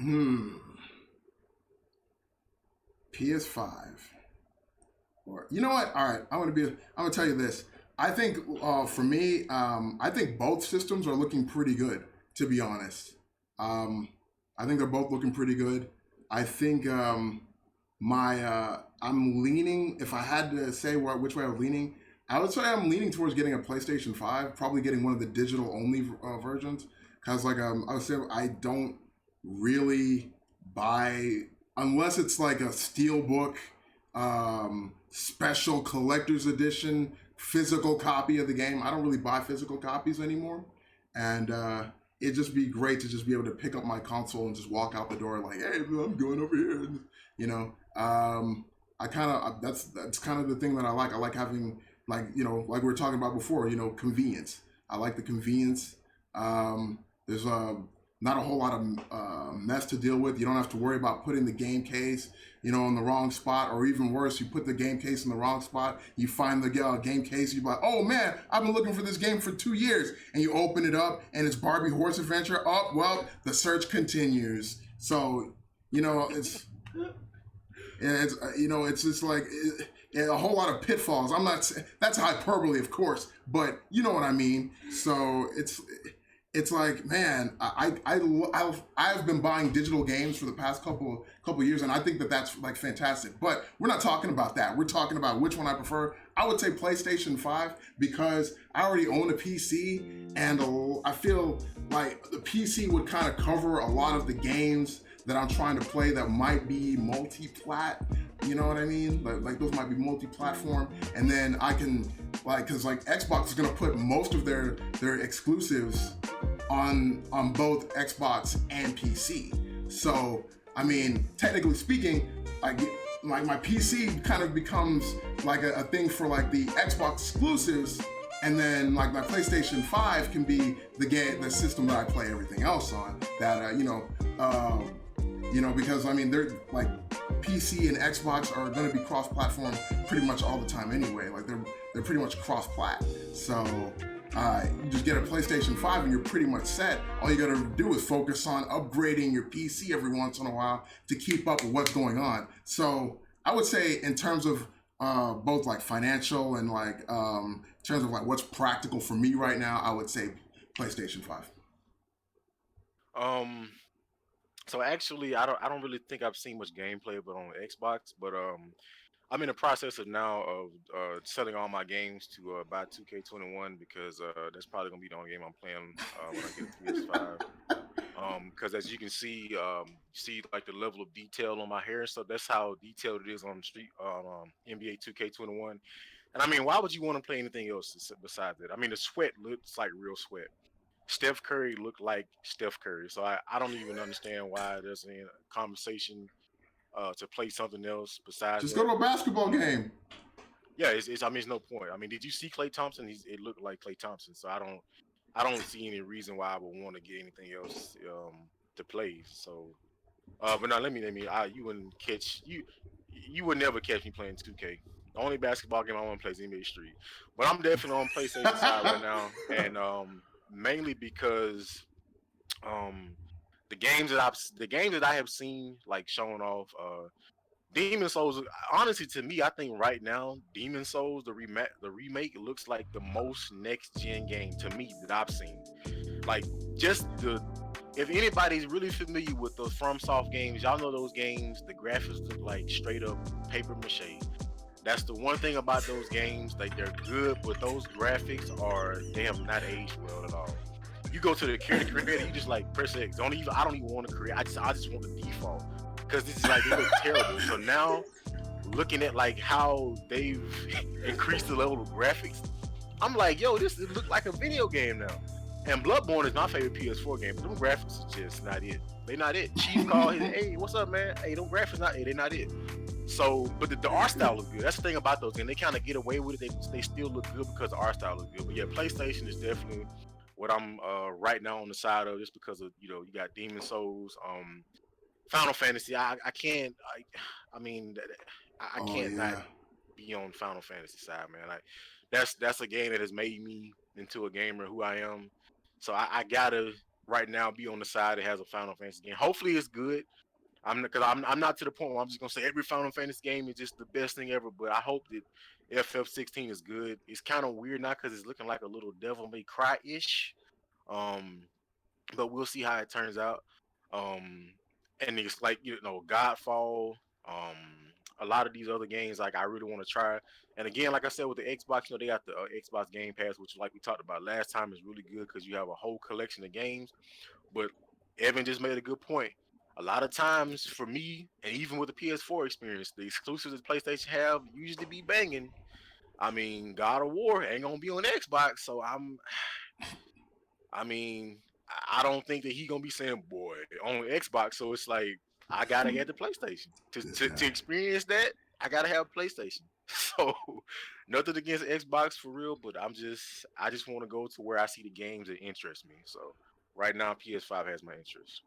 Hmm. PS5. Or you know what? All right, I'm gonna tell you this. I think for me, I think both systems are looking pretty good. To be honest, um, I think they're both looking pretty good. I think my I'm leaning. If I had to say which way I'm leaning, I would say I'm leaning towards getting a PlayStation 5. Probably getting one of the digital only versions. Cause like I would say I don't really buy unless it's like a steel book special collector's edition physical copy of the game. I don't really buy physical copies anymore, and it'd just be great to just be able to pick up my console and just walk out the door like, hey, I'm going over here. You know, I kind of that's kind of the thing that I like. I like having like we were talking about before. Convenience. I like the convenience. There's not a whole lot of mess to deal with. You don't have to worry about putting the game case, in the wrong spot, or even worse, you put the game case in the wrong spot. You find the game case, you're like, oh man, I've been looking for this game for 2 years, and you open it up, and it's Barbie Horse Adventure. Oh well, the search continues. So it's just like a whole lot of pitfalls. I'm not that's hyperbole, of course, but you know what I mean. So it's like, man, I've been buying digital games for the past couple years, and I think that that's like fantastic. But we're not talking about that. We're talking about which one I prefer. I would say PlayStation 5 because I already own a PC, and I feel like the PC would kind of cover a lot of the games that I'm trying to play that might be multi-plat. You know what I mean? Like those might be multi-platform, and then I can because Xbox is gonna put most of their exclusives on both Xbox and PC. So I mean, technically speaking, like my PC kind of becomes like a thing for like the Xbox exclusives, and then like my PlayStation 5 can be the system that I play everything else on. That because I mean they're like PC and Xbox are going to be cross-platform pretty much all the time anyway. Like they're pretty much cross-plat. So you just get a PlayStation 5 and you're pretty much set. All you got to do is focus on upgrading your PC every once in a while to keep up with what's going on. So I would say in terms of both like financial and like in terms of like what's practical for me right now, I would say PlayStation 5. Um, so actually, I don't really think I've seen much gameplay, but on Xbox. But I'm in the process of now of selling all my games to buy 2K21 because that's probably gonna be the only game I'm playing when I get a PS5. Because as you can see like the level of detail on my hair and stuff. That's how detailed it is on the street on NBA 2K21. And I mean, why would you want to play anything else besides it? I mean, the sweat looks like real sweat. Steph Curry looked like Steph Curry, so I don't even understand why there's a conversation to play something else besides Just go that. to a basketball game. Yeah, it's I mean, it's no point. I mean, did you see Klay Thompson? It looked like Klay Thompson, so I don't see any reason why I would want to get anything else to play. So, but now let me. You wouldn't catch you would never catch me playing 2K. The only basketball game I want to play is NBA Street, but I'm definitely on PlayStation side right now, and mainly because um the games that I have seen like showing off Demon Souls. Honestly, to me, I think right now Demon Souls the remake looks like the most next gen game to me that I've seen. Like just the if anybody's really familiar with those FromSoft games, y'all know those games. The graphics look like straight up paper mache. That's the one thing about those games. Like they're good, but those graphics are they have not aged well at all. You go to the character creator, you just like press X. Don't even I don't even want to create. I just want the default because this is like they look terrible. So now looking at like how they've increased the level of graphics, I'm like, yo, this it look like a video game now. And Bloodborne is my favorite PS4 game, but them graphics is just not it. They not it. Chief called, hey, what's up, man? Hey, them graphics not it. They not it. So, but the art style is good. That's the thing about those games. They kind of get away with it. They still look good because the art style is good. But yeah, PlayStation is definitely what I'm right now on the side of, just because of you got Demon Souls, Final Fantasy. I can't. I mean, I Oh can't not yeah. be on Final Fantasy side, man. Like that's a game that has made me into a gamer who I am. So I gotta right now be on the side that has a Final Fantasy game. Hopefully it's good. I'm not to the point where I'm just gonna say every Final Fantasy game is just the best thing ever, but I hope that FF16 is good. It's kind of weird now because it's looking like a little Devil May Cry ish. Um, but we'll see how it turns out. Um, and it's like Godfall, a lot of these other games like I really want to try. And again, like I said with the Xbox, they got the Xbox Game Pass, which like we talked about last time is really good because you have a whole collection of games. But Evan just made a good point. A lot of times for me, and even with the PS4 experience, the exclusives that PlayStation have usually be banging. I mean, God of War ain't gonna be on Xbox, so I mean, I don't think that he gonna be saying boy on Xbox. So it's like I gotta get the PlayStation This to guy. experience that. I gotta have PlayStation. So nothing against Xbox for real, but I just want to go to where I see the games that interest me. So right now PS5 has my interest.